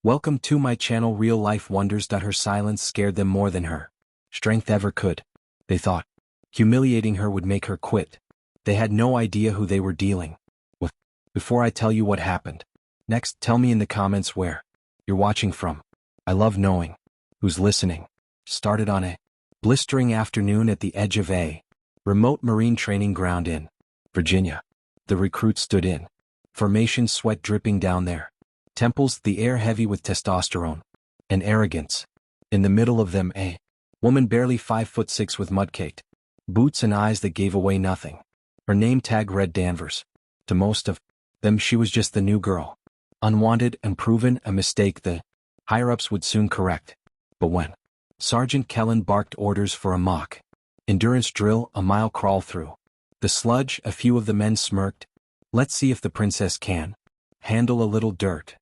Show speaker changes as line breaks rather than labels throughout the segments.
Welcome to my channel. Real life wonders. Her silence scared them more than her strength ever could. They thought humiliating her would make her quit. They had no idea who they were dealing with. Before I tell you what happened next, tell me in the comments where you're watching from. I love knowing who's listening. Started on a blistering afternoon at the edge of a remote Marine training ground in Virginia. The recruits stood in formation, sweat dripping down their temples, the air heavy with testosterone and arrogance. In the middle of them, a woman barely 5'6" with mud-caked boots and eyes that gave away nothing. Her name tag read Danvers. To most of them, she was just the new girl. Unwanted, unproven, a mistake the higher-ups would soon correct. But when Sergeant Kellen barked orders for a mock endurance drill, a mile crawl through the sludge, a few of the men smirked. Let's see if the princess can handle a little dirt,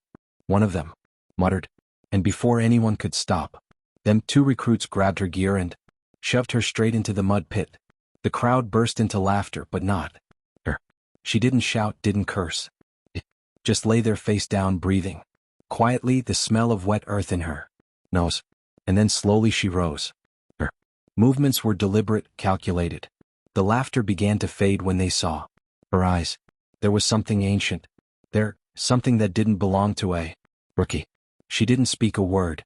one of them muttered. And before anyone could stop them, two recruits grabbed her gear and shoved her straight into the mud pit. The crowd burst into laughter, but not her. She didn't shout, didn't curse. Just lay there face down, breathing quietly, the smell of wet earth in her nose. And then slowly she rose. Her movements were deliberate, calculated. The laughter began to fade when they saw her eyes. There was something ancient there, something that didn't belong to a rookie. She didn't speak a word.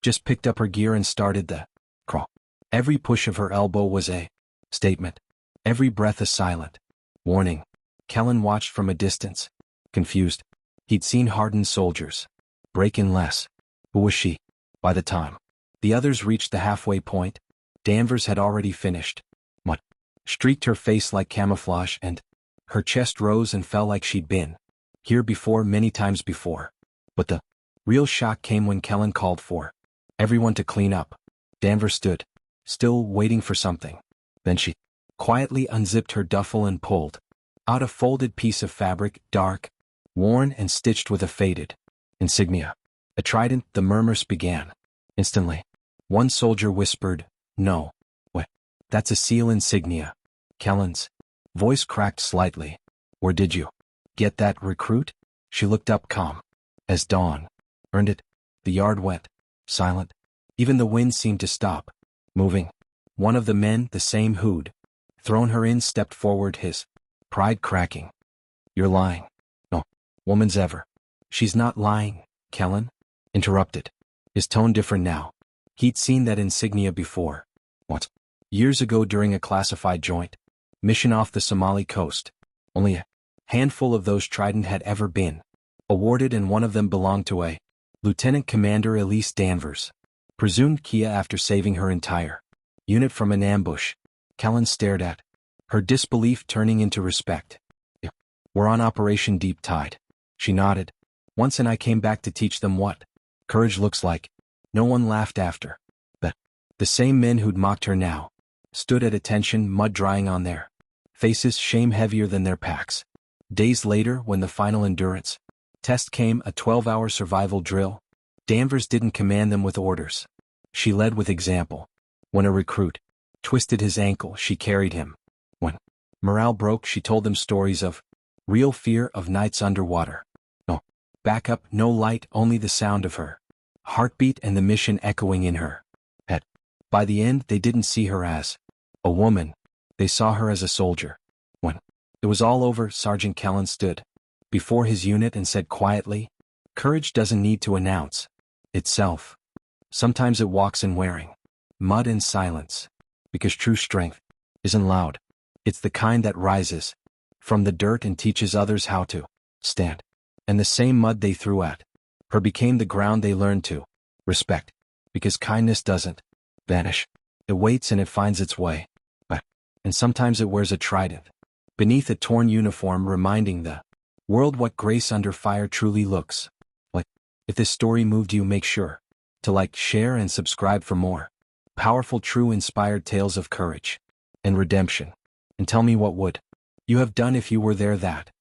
Just picked up her gear and started the crawl. Every push of her elbow was a statement. Every breath a silent warning. Kellen watched from a distance, confused. He'd seen hardened soldiers break in less. Who was she? By the time the others reached the halfway point, Danvers had already finished. Mud streaked her face like camouflage, and her chest rose and fell like she'd been here before, many times before. But the real shock came when Kellen called for everyone to clean up. Danvers stood still, waiting for something. Then she quietly unzipped her duffel and pulled out a folded piece of fabric, dark, worn and stitched with a faded insignia. A trident. The murmurs began instantly. One soldier whispered, "No. Wait, that's a SEAL insignia." Kellen's voice cracked slightly. "Where did you get that, recruit?" She looked up, calm as dawn. "Earned it." The yard went silent. Even the wind seemed to stop moving. One of the men, the same who'd thrown her in, stepped forward, his pride cracking. "You're lying." "No woman's ever." "She's not lying," Kellen interrupted, his tone different now. He'd seen that insignia before. Once. Years ago during a classified joint mission off the Somali coast. Only a handful of those trident had ever been awarded, and one of them belonged to a Lieutenant Commander Elise Danvers, presumed Kia after saving her entire unit from an ambush. Kellen stared at her, disbelief turning into respect. "We're on Operation Deep Tide." She nodded. "Once, and I came back to teach them what courage looks like." No one laughed after. The same men who'd mocked her now stood at attention, mud drying on their faces, shame heavier than their packs. Days later, when the final endurance test came, a 12-hour survival drill, Danvers didn't command them with orders. She led with example. When a recruit twisted his ankle, she carried him. When morale broke, she told them stories of real fear, of nights underwater. No backup, no light, only the sound of her heartbeat and the mission echoing in her head. By the end, they didn't see her as a woman. They saw her as a soldier. When it was all over, Sergeant Kellen stood before his unit and said quietly, "Courage doesn't need to announce itself. Sometimes it walks in wearing mud and silence, because true strength isn't loud. It's the kind that rises from the dirt and teaches others how to stand." And the same mud they threw at her became the ground they learned to respect, because kindness doesn't vanish. It waits and it finds its way back. And sometimes it wears a trident beneath a torn uniform, reminding the world what grace under fire truly looks like. If this story moved you, make sure to like, share, and subscribe for more powerful, true, inspired tales of courage and redemption. And tell me, what would you have done if you were there that